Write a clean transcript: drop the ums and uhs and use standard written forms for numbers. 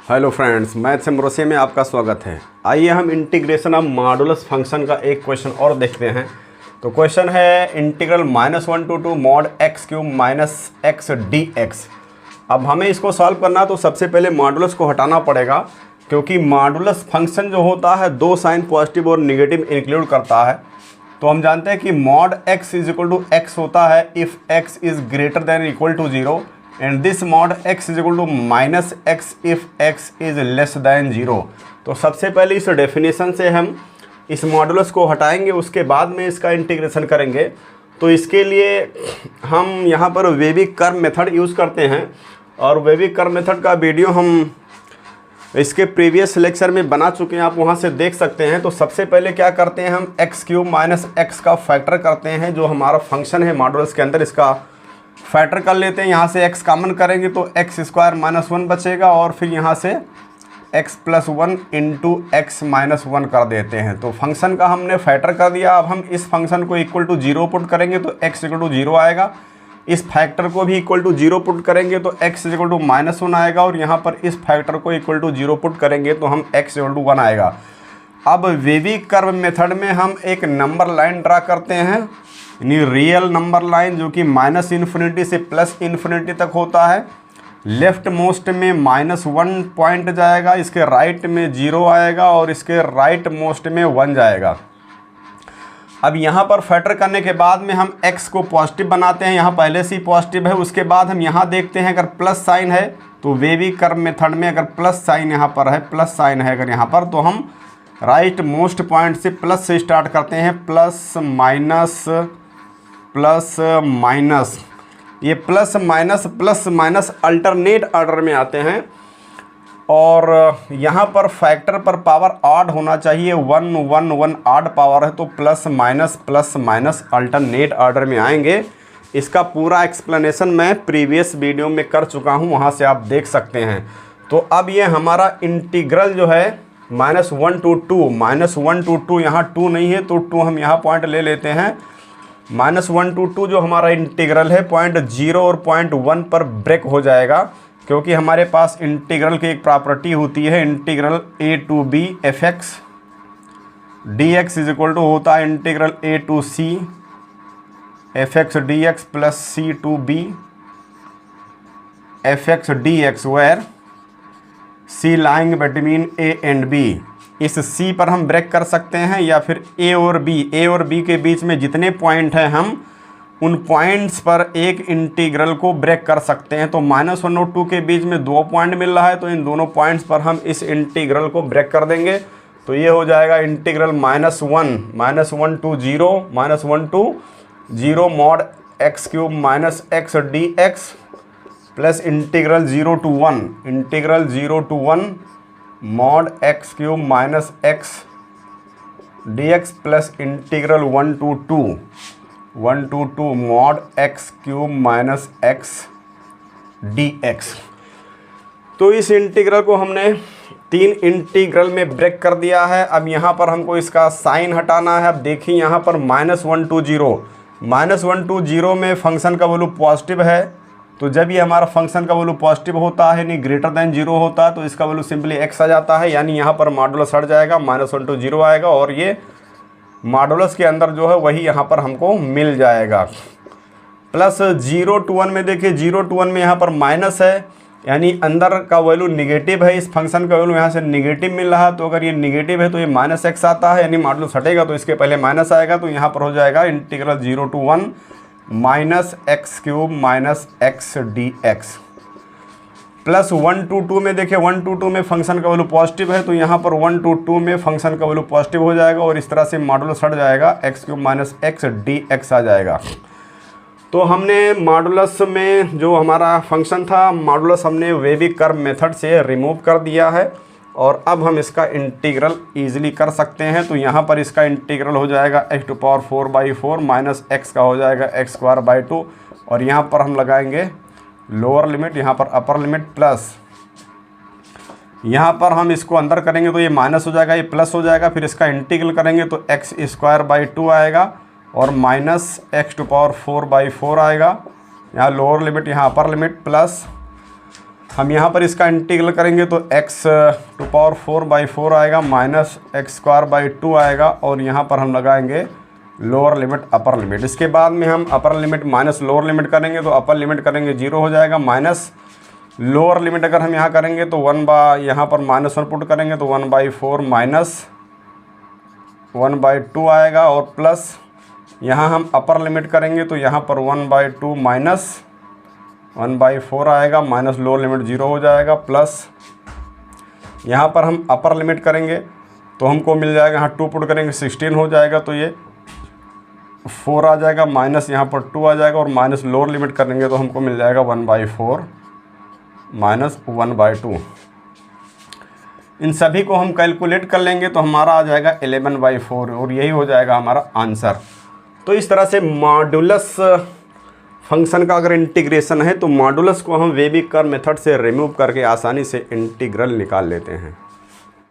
Hello friends, maths ambrosia में आपका स्वागत है। आइए हम इंटीग्रेशन ऑफ मॉडुलस फंक्शन का एक क्वेश्चन और देखते हैं। तो क्वेश्चन है integral -1 to mod x³ - x dx। अब हमें इसको सॉल्व करना, तो सबसे पहले मॉडुलस को हटाना पड़ेगा, क्योंकि मॉडुलस फंक्शन जो होता है दो साइन पॉजिटिव और निगेटिव इंक्लूड करता है। तो हम जानते हैं कि mod x = x होता है if x is greater than equal to 0 and this mod x = -x if x is less than 0। तो सबसे पहले इस डेफिनेशन से हम इस मॉडुलस को हटाएंगे, उसके बाद में इसका इंटीग्रेशन करेंगे। तो इसके लिए हम यहाँ पर वेबिक कर्व मेथड यूज़ करते हैं, और वेबिक कर्व मेथड का वीडियो हम इसके प्रीवियस लेक्चर में बना चुके हैं, आप वहाँ से देख सकते हैं। तो सबसे पहले क्या करते हैं, हम x³ - x का फैक्टर करते हैं, जो हमारा फंक्शन है मॉडुलस के अंदर, इसका फैक्टर कर लेते हैं। यहाँ से x कॉमन करेंगे तो x² - 1 बचेगा, और फिर यहाँ से x + 1 × x - 1 कर देते हैं। तो फंक्शन का हमने फैक्टर कर दिया। अब हम इस फंक्शन को इक्वल टू 0 पुट करेंगे तो x = 0 आएगा। इस फैक्टर को भी इक्वल टू 0 पुट करेंगे तो x = -1 आएगा, और यहाँ पर इस फैक्टर को इक्वल टू 0 पुट करेंगे तो हम x = 1 आएगा। अब वेबिक कर्व मेथड में हम एक नंबर लाइन ड्रा करते हैं, यानी रियल नंबर लाइन, जो कि -∞ से +∞ तक होता है। लेफ्ट मोस्ट में -1 पॉइंट जाएगा, इसके राइट में 0 आएगा, और इसके राइट मोस्ट में 1 जाएगा। अब यहाँ पर फैक्टर करने के बाद में हम x को पॉजिटिव बनाते हैं, यहाँ पहले से ही पॉजिटिव है। उसके बाद हम यहाँ देखते हैं, अगर प्लस साइन है तो वेबिक कर्व मेथड में अगर प्लस साइन यहाँ पर है, प्लस साइन है अगर यहाँ पर, तो हम राइट मोस्ट पॉइंट से प्लस से स्टार्ट करते हैं। प्लस माइनस, ये प्लस माइनस अल्टरनेट ऑर्डर में आते हैं, और यहाँ पर फैक्टर पर पावर ऑड होना चाहिए। 1 1 1 ऑड पावर है, तो प्लस माइनस अल्टरनेट ऑर्डर में आएंगे। इसका पूरा एक्सप्लेनेशन मैं प्रीवियस वीडियो में कर चुका हूँ, वहाँ से आप देख सकते हैं। तो अब ये हमारा इंटीग्रल जो है -1 to 2 यहाँ 2 नहीं है, तो 2 हम यहाँ पॉइंट ले लेते हैं। -1 to 2 जो हमारा इंटीग्रल है, पॉइंट 0 और पॉइंट 1 पर ब्रेक हो जाएगा, क्योंकि हमारे पास इंटीग्रल की एक प्रॉपर्टी होती है, integral a to b fx dx = होता है integral a to c fx dx + c to b fx dx, where c lying between a and b। इस c पर हम ब्रेक कर सकते हैं, या फिर a और b के बीच में जितने पॉइंट हैं हम उन पॉइंट्स पर एक इंटीग्रल को ब्रेक कर सकते हैं। तो -1 और 2 के बीच में 2 पॉइंट मिल रहा है, तो इन दोनों पॉइंट्स पर हम इस इंटीग्रल को ब्रेक कर देंगे। तो ये हो जाएगा integral -1 to 0 mod x³ - x dx plus integral 0 to 1 mod x³ - x dx plus integral 1 to 2 mod x³ - x dx। तो इस इंटीग्रल को हमने 3 इंटीग्रल में ब्रेक कर दिया है। अब यहाँ पर हमको इसका साइन हटाना है। अब देखिए यहाँ पर -1 to 0 में फंक्शन का वैल्यू पॉजिटिव है, तो जब ये हमारा फंक्शन का वैल्यू पॉजिटिव होता है, यानी ग्रेटर देन 0 होता है, तो इसका वैल्यू सिंपली x आ जाता है, यानी यहाँ पर मॉडुलस हट जाएगा, -1 to 0 आएगा, और ये मॉडुलस के अंदर जो है वही यहाँ पर हमको मिल जाएगा। प्लस 0 to 1 में देखिए, 0 to 1 में यहाँ पर माइनस है, यानी अंदर का वैल्यू निगेटिव है, इस फंक्शन का वैल्यू यहाँ से निगेटिव मिल रहा है। तो अगर ये निगेटिव है तो ये -x आता है, यानी मॉडुलस हटेगा तो इसके पहले माइनस आएगा। तो यहाँ पर हो जाएगा integral 0 to 1 -x³ - x dx। Plus 1 to 2 में देखिए, 1 to 2 में फंक्शन का वैल्यू पॉजिटिव है, तो यहाँ पर 1 to 2 में फंक्शन का वैल्यू पॉजिटिव हो जाएगा, और इस तरह से मॉडुलस हट जाएगा, x³ - x dx आ जाएगा। तो हमने मॉडुलस में जो हमारा फंक्शन था, मॉडुलस हमने वेबिक कर्व मेथड से रिमूव कर दिया है, और अब हम इसका इंटीग्रल ईजिली कर सकते हैं। तो यहाँ पर इसका इंटीग्रल हो जाएगा x⁴/4 माइनस x का हो जाएगा x²/2, और यहाँ पर हम लगाएंगे लोअर लिमिट, यहाँ पर अपर लिमिट, प्लस यहाँ पर हम इसको अंदर करेंगे तो ये माइनस हो जाएगा, ये प्लस हो जाएगा, फिर इसका इंटीग्रल करेंगे तो x²/2 आएगा, और माइनस x⁴/4 आएगा। यहाँ लोअर लिमिट, यहाँ अपर लिमिट, प्लस हम यहाँ पर इसका इंटीग्रल करेंगे तो x टू पावर 4/4 आएगा माइनस एक्स स्क्वायर बाई 2 आएगा, और यहाँ पर हम लगाएंगे लोअर लिमिट अपर लिमिट। इसके बाद में हम upper limit minus lower limit करेंगे तो अपर लिमिट करेंगे 0 हो जाएगा, माइनस लोअर लिमिट अगर हम यहाँ करेंगे तो यहाँ पर -1 पुट करेंगे तो 1/4 माइनस 1/2 आएगा, और प्लस यहाँ हम अपर लिमिट करेंगे तो यहाँ पर 1/2 माइनस 1/4 आएगा, माइनस लोअर लिमिट 0 हो जाएगा, प्लस यहाँ पर हम अपर लिमिट करेंगे तो हमको मिल जाएगा, यहाँ 2 पुट करेंगे 16 हो जाएगा, तो ये 4 आ जाएगा, माइनस यहाँ पर 2 आ जाएगा, और माइनस लोअर लिमिट करेंगे तो हमको मिल जाएगा 1/4 माइनस 1/2। इन सभी को हम कैलकुलेट कर लेंगे तो हमारा आ जाएगा 11/4, और यही हो जाएगा हमारा आंसर। तो इस तरह से मॉडुलस फंक्शन का अगर इंटीग्रेशन है तो मॉडुलस को हम वेबी कर्व मेथड से रिमूव करके आसानी से इंटीग्रल निकाल लेते हैं।